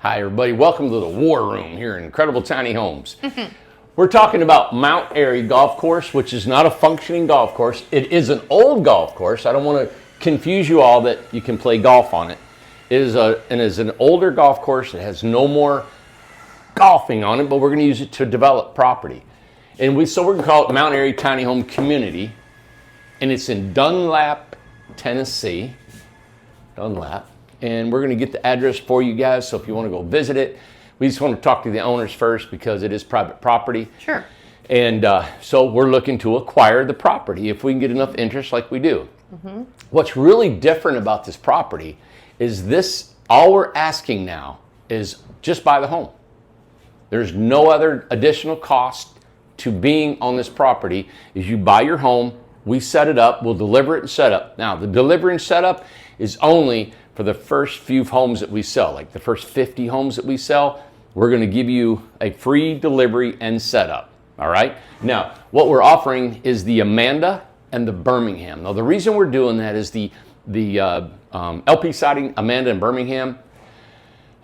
Hi everybody, welcome to the War Room here in Incredible Tiny Homes. We're talking about Mount Airy Golf Course, which is not a functioning golf course. It is an old golf course. I don't want to confuse you all that you can play golf on it. It is an older golf course. It has no more golfing on it, but we're going to use it to develop property. So we're going to call it Mount Airy Tiny Home Community, and it's in DUNLAP, Tennessee. DUNLAP. And we're going to get the address for you guys, so if you want to go visit it, we just want to talk to the owners first because it is private property. Sure. And so we're looking to acquire the property if we can get enough interest like we do. Mm-hmm. What's really different about this property is this, all we're asking now is just buy the home. There's no other additional cost to being on this property. Is you buy your home, we set it up, we'll deliver it and set up. Now, the delivery and setup is only for the first few homes that we sell, like the first 50 homes that we sell, we're going to give you a free delivery and setup. All right. Now, what we're offering is the Amanda and the Birmingham. Now, the reason we're doing that is the LP siding Amanda and Birmingham.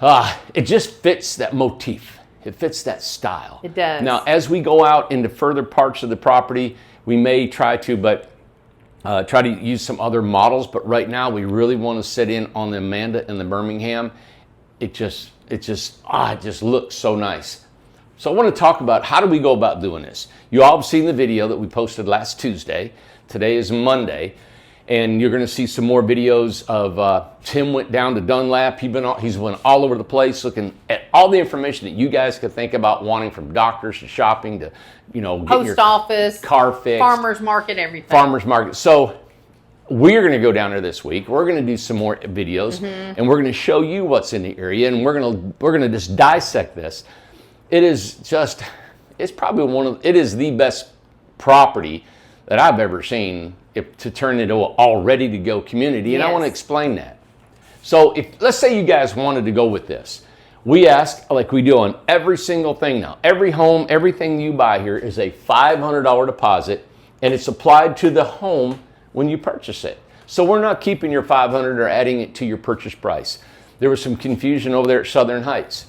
It just fits that motif. It fits that style. It does. Now, as we go out into further parts of the property, we may try to use some other models, but right now we really want to sit in on the Amanda and the Birmingham. It just looks so nice. So I want to talk about how do we go about doing this. You all have seen the video that we posted last Tuesday. Today is Monday, and you're going to see some more videos of Tim went down to DUNLAP. He's went all over the place looking at all the information that you guys could think about wanting, from doctors to shopping to, post your office, car fixed, farmers market, everything. Farmers market. So we're going to go down there this week. We're going to do some more videos, and we're going to show you what's in the area, and we're going to just dissect this. It is the best property that I've ever seen to turn into an all ready to go community, and I want to explain that. So let's say you guys wanted to go with this. We ask, like we do on every single thing now. Every home, everything you buy here is a $500 deposit, and it's applied to the home when you purchase it. So we're not keeping your $500 or adding it to your purchase price. There was some confusion over there at Southern Heights.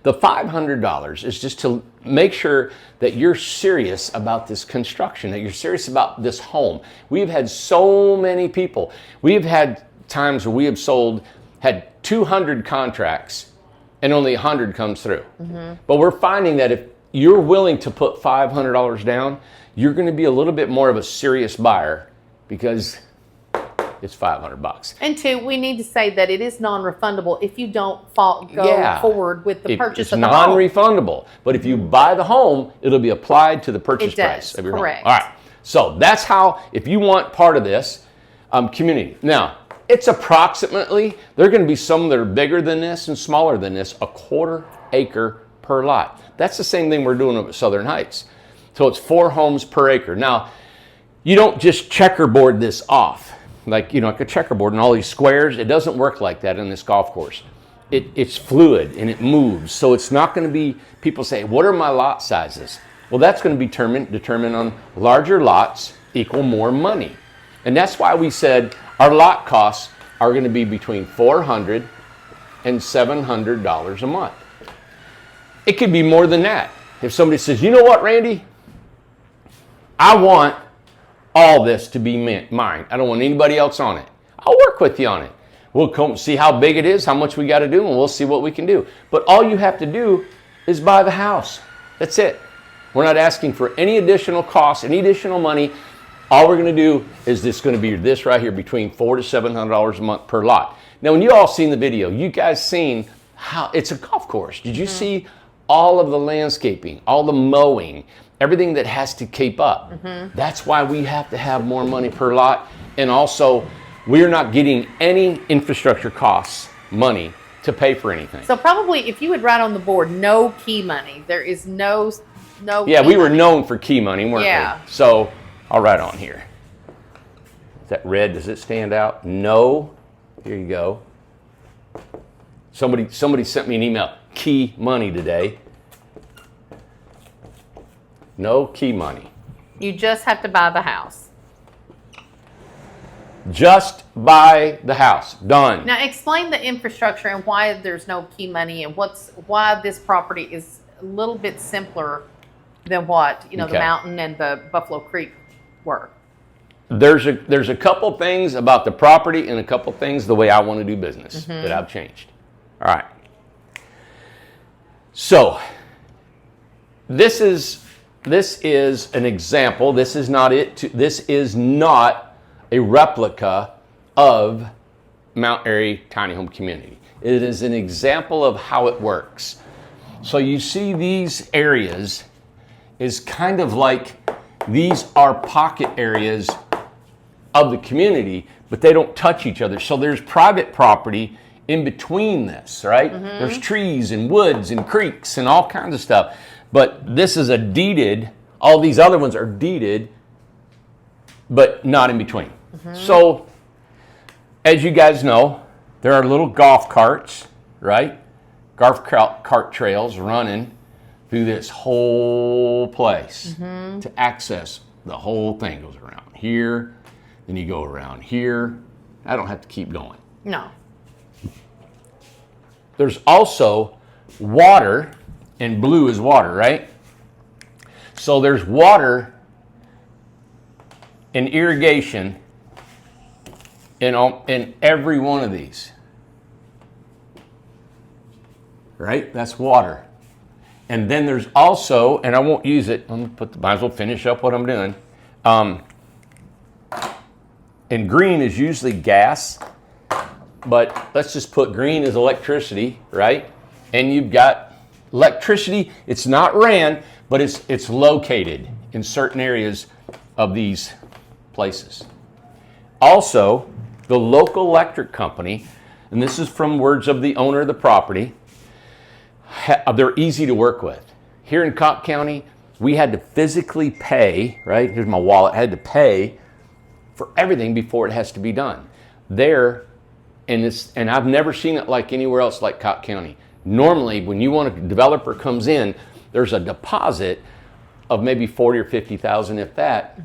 The $500 is just to make sure that you're serious about this construction, that you're serious about this home. We've had so many people. We've had times where we have had 200 contracts and only 100 comes through. Mm-hmm. But we're finding that if you're willing to put $500 down, you're going to be a little bit more of a serious buyer because it's $500. And two, we need to say that it is non-refundable if you don't go forward with the purchase of the home. It's non-refundable. But if you buy the home, it'll be applied to the purchase price of your correct. home. All right. So that's how, if you want part of this community. Now, it's approximately, there are going to be some that are bigger than this and smaller than this, 1/4 acre per lot. That's the same thing we're doing at Southern Heights. So it's 4 homes per acre. Now, you don't just checkerboard this off. Like a checkerboard and all these squares. It doesn't work like that in this golf course. It's fluid and it moves. So it's not going to be, people say, what are my lot sizes? Well, that's going to be determined on larger lots equal more money. And that's why we said our lot costs are going to be between $400 and $700 a month. It could be more than that. If somebody says, you know what, Randy? I want all this to be mine. I don't want anybody else on it. I'll work with you on it. We'll come see how big it is, how much we got to do, and we'll see what we can do. But all you have to do is buy the house. That's it. We're not asking for any additional costs, any additional money. All we're going to do is going to be this right here, between $400 to $700 a month per lot. Now, when you all seen the video, you guys seen how it's a golf course. Did you see all of the landscaping, all the mowing, everything that has to keep up? Mm-hmm. That's why we have to have more money per lot. And also, we're not getting any infrastructure costs money to pay for anything. So probably, if you would write on the board, no key money. There is no Yeah, we were known for key money, weren't we? So I'll write on here. Is that red? Does it stand out? No. Here you go. Somebody sent me an email. Key money today. No key money. You just have to buy the house. Just buy the house. Done. Now explain the infrastructure and why there's no key money and why this property is a little bit simpler than what, the Mountain and the Buffalo Creek were. There's a couple things about the property and a couple things the way I want to do business that I've changed. All right. So this is an example. This is not a replica of Mount Airy Tiny Home Community. It is an example of how it works. So you see these areas is kind of like these are pocket areas of the community, but they don't touch each other. So there's private property in between this, right? There's trees and woods and creeks and all kinds of stuff. But this is a deeded, all these other ones are deeded, but not in between. So, as you guys know, there are little golf carts, right? Golf cart trails running through this whole place to access the whole thing. Goes around here, then you go around here. I don't have to keep going. No. There's also water, and blue is water, right? So there's water and irrigation in every one of these, right? That's water. And then there's also, and I won't use it, might as well finish up what I'm doing. And green is usually gas, but let's just put green as electricity, right? And you've got electricity, it's not ran, but it's located in certain areas of these places. Also, the local electric company, and this is from words of the owner of the property, they're easy to work with. Here in Cobb County, we had to physically pay, right? Here's my wallet, I had to pay for everything before it has to be done. There, and I've never seen it like anywhere else like Cobb County. Normally, when a developer comes in, there's a deposit of maybe 40 or 50,000, if that.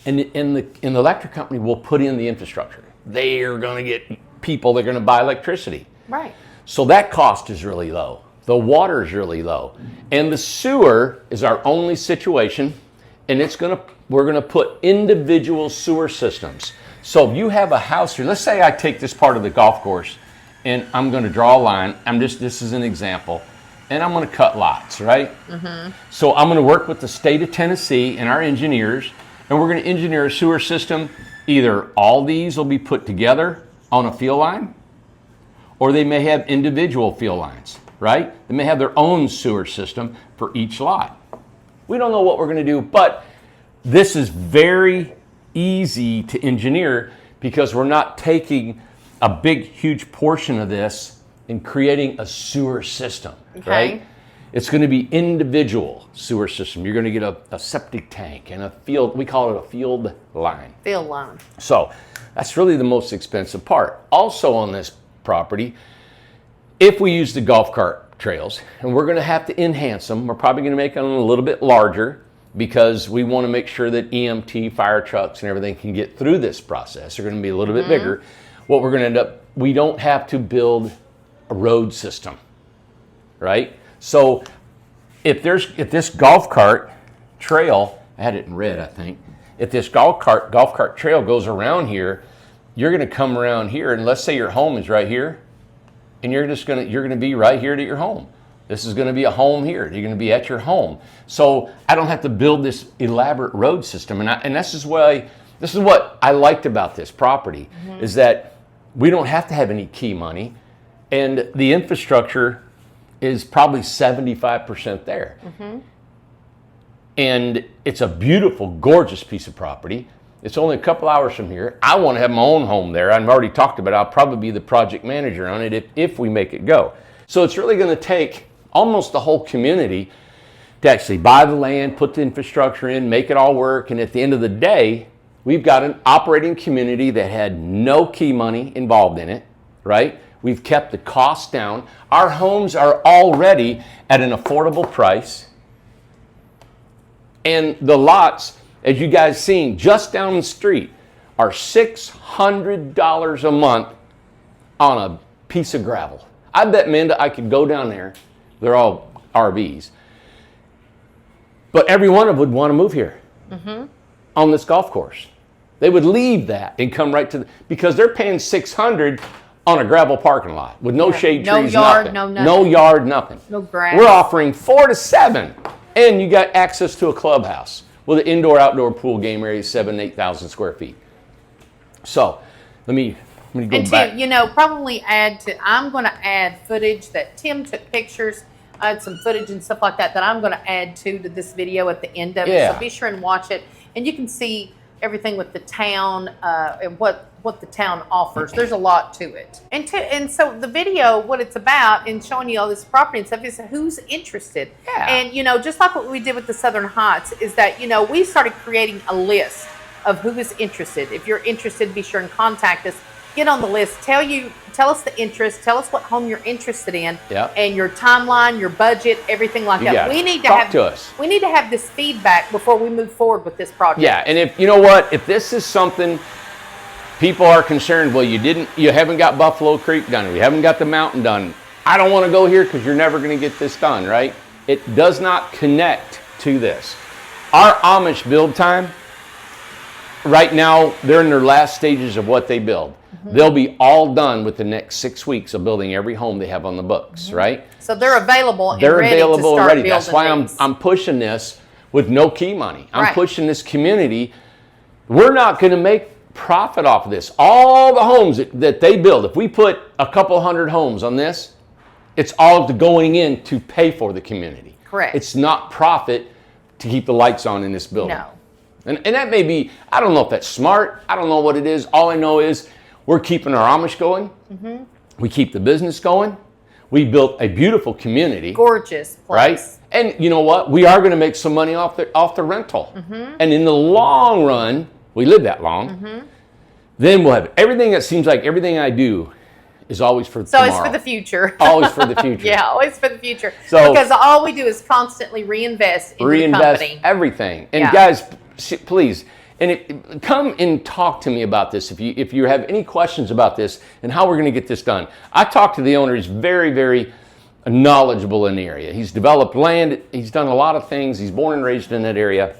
And the electric company will put in the infrastructure. They are going to get people. They're going to buy electricity. Right. So that cost is really low. The water is really low, and the sewer is our only situation. And we're going to put individual sewer systems. So if you have a house here, let's say I take this part of the golf course, and I'm going to draw a line. This is an example. And I'm going to cut lots, right? So I'm going to work with the state of Tennessee and our engineers, and we're going to engineer a sewer system. Either all these will be put together on a field line, or they may have individual field lines, right? They may have their own sewer system for each lot. We don't know what we're going to do, but this is very easy to engineer because we're not taking a big, huge portion of this and creating a sewer system, right? It's going to be individual sewer system. You're going to get a septic tank and a field, we call it a field line. Field line. So that's really the most expensive part. Also on this property, if we use the golf cart trails, and we're going to have to enhance them, we're probably going to make them a little bit larger because we want to make sure that EMT, fire trucks, and everything can get through this process. They're going to be a little bit bigger. What we're going to end up, we don't have to build a road system, right? So if this golf cart trail, I had it in red, I think. If this golf cart trail goes around here, you're going to come around here, and let's say your home is right here, and you're going to be right here to your home. This is going to be a home here. You're going to be at your home. So I don't have to build this elaborate road system, and this is what I liked about this property is that we don't have to have any key money, and the infrastructure is probably 75% there. And it's a beautiful, gorgeous piece of property. It's only a couple hours from here. I want to have my own home there. I've already talked about it. I'll probably be the project manager on it if we make it go. So it's really going to take almost the whole community to actually buy the land, put the infrastructure in, make it all work. And at the end of the day, we've got an operating community that had no key money involved in it, right? We've kept the cost down. Our homes are already at an affordable price. And the lots, as you guys seen, just down the street are $600 a month on a piece of gravel. I bet, Amanda, I could go down there. They're all RVs. But every one of them would want to move here on this golf course. They would leave that and come right to because they're paying $600 on a gravel parking lot with no shade trees, yard, nothing. nothing. No yard, nothing. No grass. We're offering 4 to 7, and you got access to a clubhouse with an indoor-outdoor pool game area, 7,000 to 8,000 square feet. So, let me go and back. Tim, probably I'm going to add footage that Tim took pictures. I had some footage and stuff like that I'm going to add to this video at the end of it. So be sure and watch it, and you can see everything with the town and what the town offers. There's a lot to it. And so the video, what it's about and showing you all this property and stuff is who's interested. Yeah. And, just like what we did with the Southern Heights is that, we started creating a list of who is interested. If you're interested, be sure and contact us. Get on the list. Tell us the interest. Tell us what home you're interested in, and your timeline, your budget, everything like that. We need to talk to us. We need to have this feedback before we move forward with this project. Yeah, and if this is something people are concerned, well, you haven't got Buffalo Creek done, or you haven't got the mountain done. I don't want to go here because you're never going to get this done, right? It does not connect to this. Our Amish build time, right now, they're in their last stages of what they build. They'll be all done with the next 6 weeks of building every home they have on the books, right? So they're available and they're ready available to start and ready. building That's why these. I'm pushing this with no key money. I'm Right. pushing this community. We're not going to make profit off of this. All the homes that they build, if we put a couple hundred homes on this, it's all going in to pay for the community. Correct. It's not profit to keep the lights on in this building. No. And that may be, I don't know if that's smart. I don't know what it is. All I know is we're keeping our Amish going. We keep the business going. We built a beautiful community. Gorgeous place. Right? And you know what? We are going to make some money off the rental. And in the long run, we live that long, then we'll have everything. That seems like everything I do is always for tomorrow. It's for the future. Always for the future. Yeah, always for the future. So, because all we do is constantly reinvest into the company. Everything. And guys, please, come and talk to me about this if you have any questions about this and how we're going to get this done. I talked to the owner. He's very, very knowledgeable in the area. He's developed land. He's done a lot of things. He's born and raised in that area.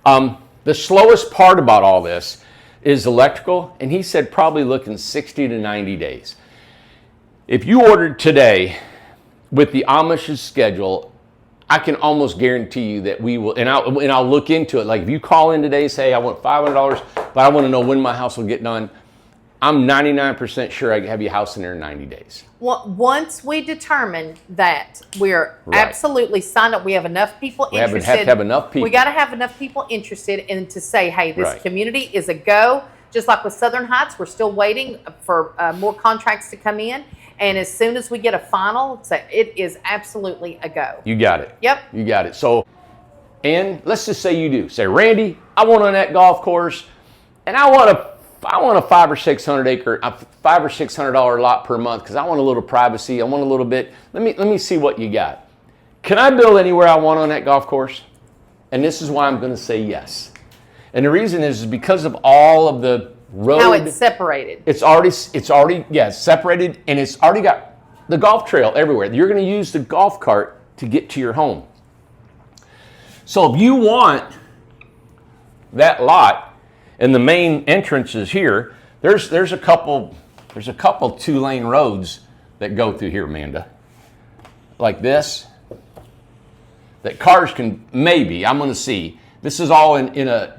The slowest part about all this is electrical, and he said probably looking 60 to 90 days. If you ordered today with the Amish's schedule, I can almost guarantee you that we will, and I'll look into it. Like if you call in today, say I want $500, but I want to know when my house will get done, I'm 99% sure I can have your house in there in 90 days. Well, once we determine that we're absolutely signed up, we have enough people interested. We have to have enough people. We got to have enough people interested and to say, hey, this community is a go. Just like with Southern Heights, we're still waiting for more contracts to come in. And as soon as we get a final, it is absolutely a go. You got it. Yep. You got it. So, and let's just say you do. Say, Randy, I want on that golf course, and I want a $500 or $600 lot per month because I want a little privacy. I want a little bit. Let me see what you got. Can I build anywhere I want on that golf course? And this is why I'm going to say yes. And the reason is because of all of the road. How it's separated. It's already separated, and it's already got the golf trail everywhere. You're going to use the golf cart to get to your home. So if you want that lot, and the main entrance is here, there's a couple 2-lane roads that go through here, Amanda, like this, that cars can maybe. I'm going to see. This is all in a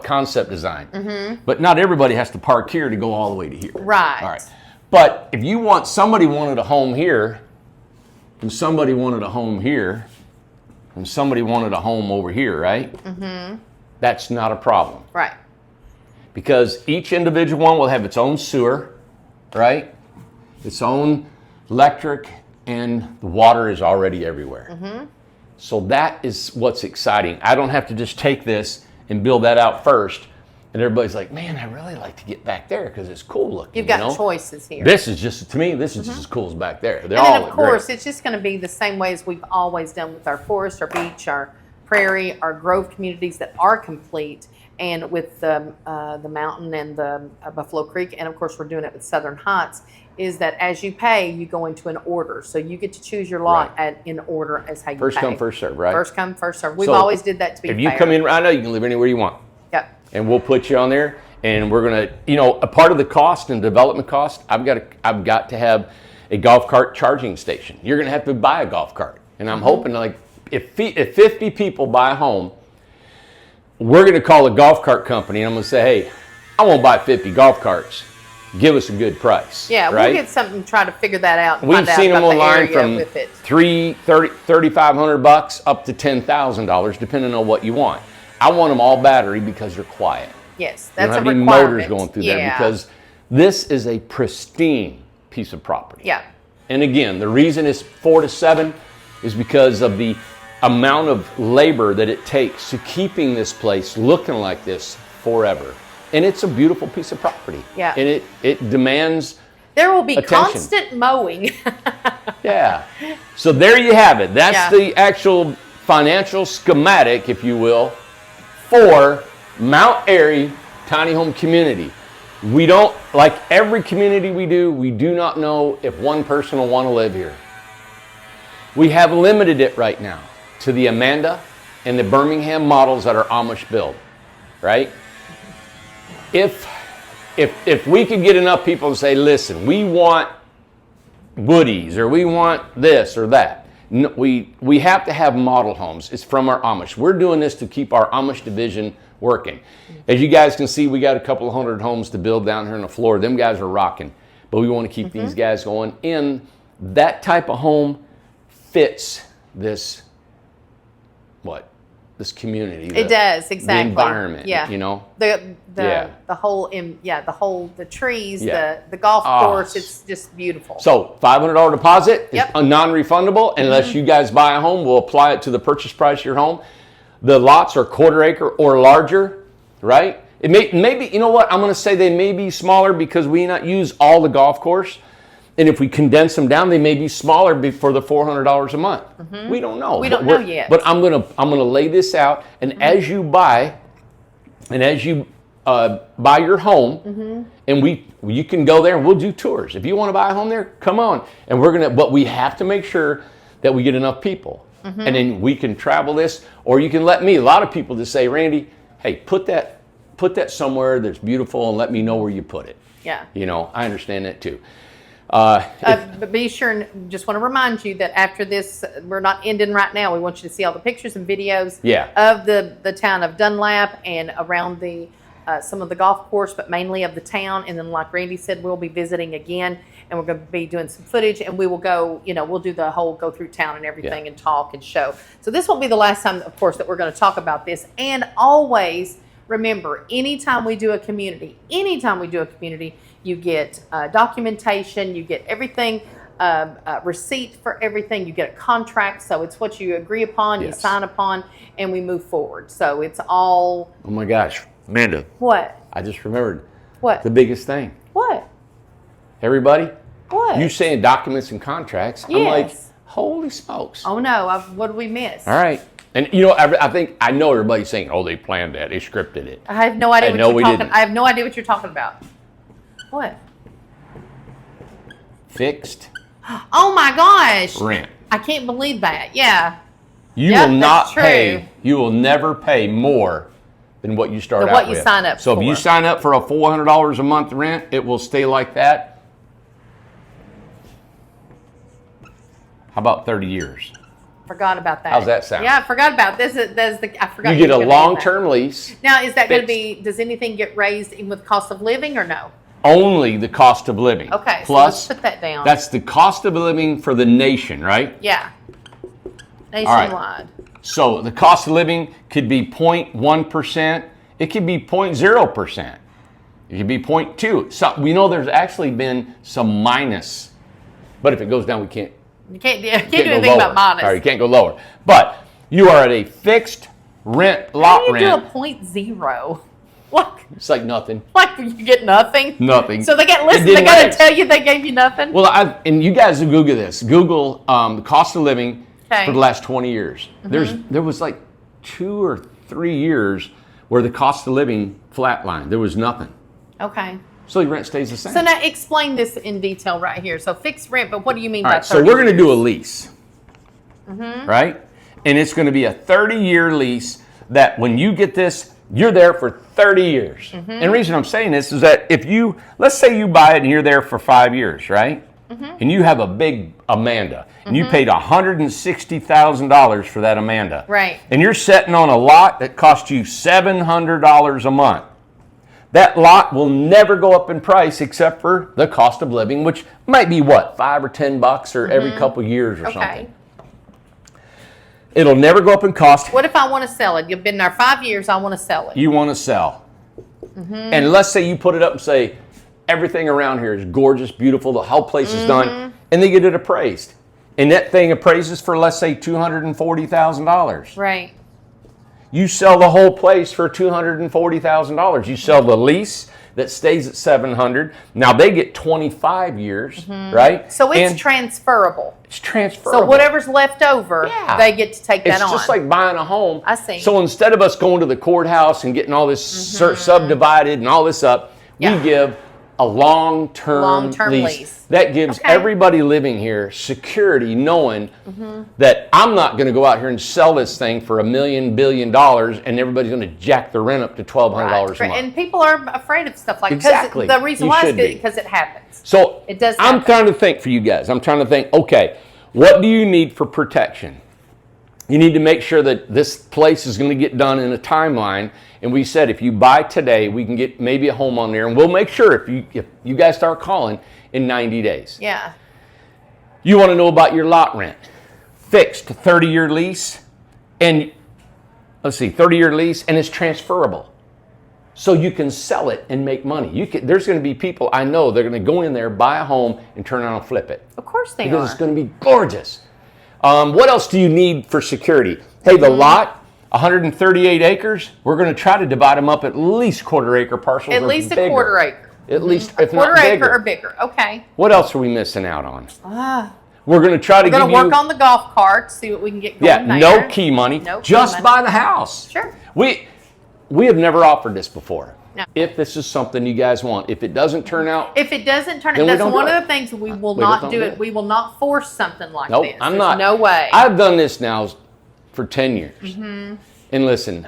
concept design. But not everybody has to park here to go all the way to here. Right. All right. But if you want, somebody wanted a home here, and somebody wanted a home here, and somebody wanted a home over here, right? That's not a problem. Right. Because each individual one will have its own sewer, right? Its own electric, and the water is already everywhere. So that is what's exciting. I don't have to just take this and build that out first. And everybody's like, man, I really like to get back there because it's cool looking. You've got choices here. This is just, to me, this is just as cool as back there. They're and all then, of course, great. it's just going to be the same way as we've always done with our forest, our beach, our prairie, our grove communities that are complete. and with the mountain and the Buffalo Creek, and of course we're doing it with Southern Heights, is that as you pay, you go into an order. So you get to choose your lot in order as how you First pay. come, first serve, right? First come, first serve. We've always did that to be fair. If you come in right now, you can live anywhere you want. Yep. And we'll put you on there, and we're gonna, a part of the cost and development cost, I've got to have a golf cart charging station. You're gonna have to buy a golf cart, and I'm hoping like if 50 people buy a home, we're gonna call a golf cart company, and I'm gonna say, hey, I won't buy 50 golf carts. Give us a good price. Yeah, right? We'll get something, try to figure that out. And We've find seen out them about online the from area with it. $3,500 up to $10,000, depending on what you want. I want them all battery because they're quiet. Yes, You that's don't a have any requirement. motors going through there because this is a pristine piece of property. Yeah. And again, the reason it's 4 to 7 is because of the amount of labor that it takes to keeping this place looking like this forever. And it's a beautiful piece of property. Yeah. And it demands There will be attention. constant mowing. Yeah. So there you have it. That's Yeah. the actual financial schematic, if you will, for Mount Airy Tiny Home Community. We don't, like every community we do not know if one person will want to live here. We have limited it right now to the Amanda and the Birmingham models that are Amish built, right? If we could get enough people to say, listen, we want Woodies or we want this or that, no, we have to have model homes. It's from our Amish. We're doing this to keep our Amish division working. As you guys can see, we got a couple of hundred homes to build down here on the floor. Them guys are rocking, but we want to keep these guys going. In that type of home fits this community. It does, exactly. The environment, yeah. The trees, the golf course, it's just beautiful. So $500 deposit is Yep. non-refundable unless you guys buy a home. We'll apply it to the purchase price of your home. The lots are quarter acre or larger, right? It maybe, you know what? I'm going to say they may be smaller because we not use all the golf course. And if we condense them down, they may be smaller for the $400 a month. We don't know. We don't know yet. But I'm gonna lay this out, and as you buy, and as you buy your home, and you can go there and we'll do tours. If you want to buy a home there, come on. And but we have to make sure that we get enough people, and then we can travel this, or you can let me. A lot of people just say, Randy, hey, put that somewhere that's beautiful, and let me know where you put it. Yeah. I understand that too. But be sure, and just want to remind you that after this, we're not ending right now. We want you to see all the pictures and videos of the town of DUNLAP and around the some of the golf course, but mainly of the town. And then, like Randy said, we'll be visiting again, and we're going to be doing some footage, and we will go, we'll do the whole go through town and everything and talk and show. So this won't be the last time, of course, that we're going to talk about this. And always remember, anytime we do a community, you get documentation, you get everything, receipt for everything, you get a contract. So it's what you agree upon, you sign upon, and we move forward. So it's all... Oh my gosh, Amanda. What? I just remembered. What? The biggest thing. What? Everybody? What? You saying documents and contracts. Yes. I'm like, holy smokes. Oh no, what did we miss? All right. And I know everybody's saying, oh, they planned that, they scripted it. I have no idea what you're talking about. I have no idea what you're talking about. What? Fixed Oh my gosh. rent. I can't believe that. Yeah. You Yep, will not that's pay, true. you will never pay more than what you start Than out what with. you sign up So if you for. sign up for a $400 a month rent, it will stay like that. How about 30 years? Forgot about that. How's that sound? Yeah, I forgot about this. I forgot. You get a were gonna do that. long-term lease. Now, is that going to fixed. be? Does anything get raised even with cost of living or no? Only the cost of living. Okay, Plus, so let's put that down. that's the cost of living for the nation, right? Yeah. right. Nationwide. So the cost of living could be 0.1%. It could be 0.0%. It could be 0.2. So we know there's actually been some minus, but if it goes down, we can't. You can't do go anything lower. about minus. All right, you can't go lower. But you are at a fixed rent, How lot do you rent. do a 0.0? Like It's like nothing. you get nothing? Nothing. So they got It they didn't got to raise. tell you they gave you nothing? Well, and you guys will Google this. Google the cost of living Okay. for the last 20 years. There was like 2 or 3 years where the cost of living flatlined. There was nothing. Okay. So your rent stays the same. So now explain this in detail right here. So fixed rent, but what do you mean All by right, 30 so we're going to years? do a lease, right? And it's going to be a 30-year lease that when you get this, you're there for 30 years. And the reason I'm saying this is that if you, let's say you buy it and you're there for 5 years, right? And you have a big Amanda, and you paid $160,000 for that Amanda. Right. And you're sitting on a lot that cost you $700 a month. That lot will never go up in price except for the cost of living, which might be what, $5 or $10 or every couple years or something. It'll never go up in cost. What if I want to sell it? You've been there 5 years. I want to sell it. You want to sell. And let's say you put it up and say, everything around here is gorgeous, beautiful, the whole place is done, and they get it appraised. And that thing appraises for, let's say, $240,000. Right. You sell the whole place for $240,000. You sell the lease that stays at $700. Now they get 25 years, right? So it's transferable. It's transferable. So whatever's left over, they get to take that on. It's just like buying a home. I see. So instead of us going to the courthouse and getting all this subdivided and all this up, we give a long-term lease. That gives everybody living here security, knowing that I'm not going to go out here and sell this thing for $1 billion, and everybody's going to jack the rent up to $1,200 a month. And people are afraid of stuff like that. Exactly. The reason why is because it happens. So it does happen. I'm trying to think for you guys. I'm trying to think, okay, what do you need for protection? You need to make sure that this place is going to get done in a timeline. And we said if you buy today, we can get maybe a home on there. And we'll make sure if you guys start calling in 90 days. Yeah. You want to know about your lot rent. Fixed 30-year lease. And let's see, 30-year lease, and it's transferable. So you can sell it and make money. There's going to be people I know, they're going to go in there, buy a home, and turn around and flip it. Of course they are. Because it's going to be gorgeous. What else do you need for security? Hey, the lot, 138 acres, we're going to try to divide them up at least quarter-acre parcels. At least a quarter acre. At least, if not quarter bigger. acre or bigger. Okay. What else are we missing out on? We're going to try to give you... We're going to work on the golf cart, see what we can get going there. No key money. Just buy the house. Sure. We have never offered this before. No. If this is something you guys want, if it doesn't turn out... If it doesn't turn out, that's one of the things we will not do it. We will not force something like this. Nope, I'm not. No way. I've done this now for 10 years. And listen,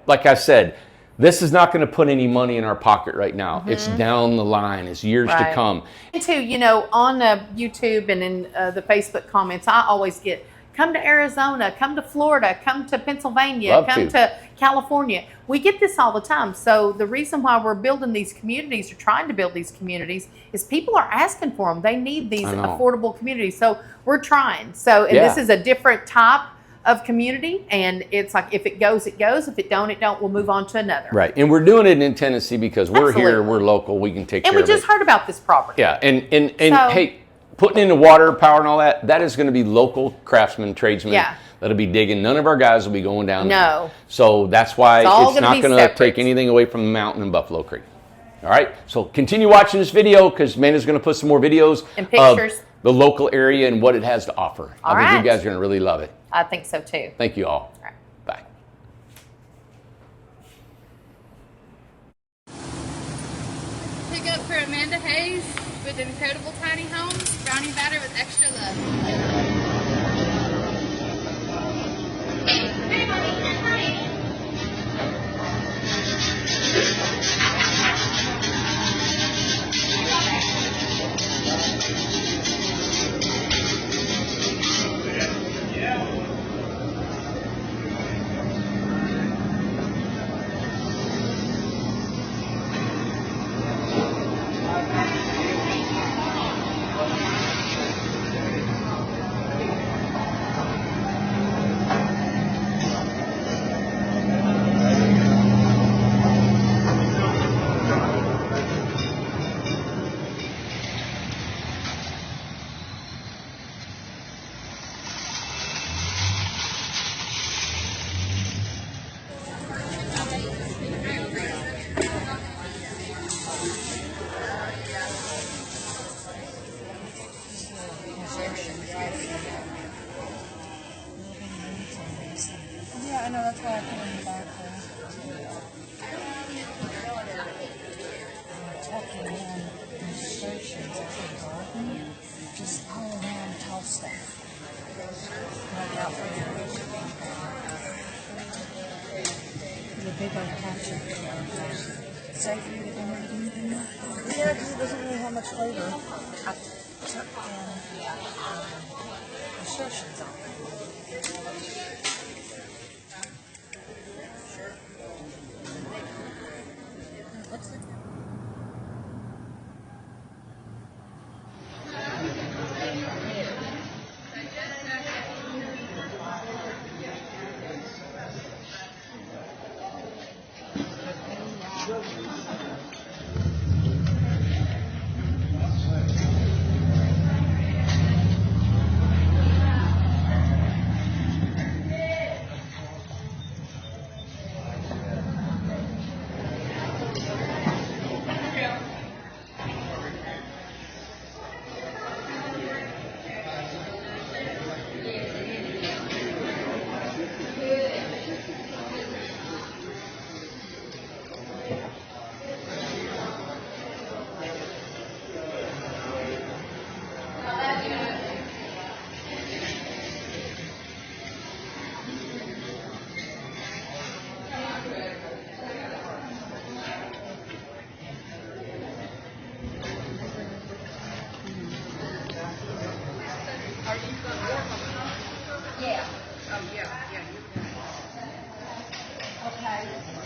like I said, this is not going to put any money in our pocket right now. It's down the line. It's years to come. And too, on YouTube and in the Facebook comments, I always get, come to Arizona, come to Florida, come to Pennsylvania, come to California. We get this all the time. So the reason why we're building these communities or trying to build these communities is people are asking for them. They need these affordable communities. So we're trying. So and this is a different type of community, and it's like if it goes, it goes. If it don't, it don't. We'll move on to another. Right, and we're doing it in Tennessee because we're here, we're local, we can take care of it. And we just heard about this property. Yeah, and hey, putting in the water, power, and all that, that is going to be local craftsmen, tradesmen that'll be digging. None of our guys will be going down there. So that's why it's not going to take anything away from the mountain in Buffalo Creek. All right, so continue watching this video because Amanda's going to put some more videos and pictures of the local area and what it has to offer. I think you guys are going to really love it. I think so too. Thank you all. All right. Bye. Pick up for Amanda Hayes with Incredible Tiny Homes, brownie batter with extra love. Yeah, I know, that's why I put it in the back there. Tucking in insertions of the garden, just all around tall stuff. Look out for the big old hatchet. Safe for you to come and anything there? Yeah, because it doesn't really have much flavor. I tucked in insertions on it. What's that? Yeah. Oh, yeah. Yeah. Okay.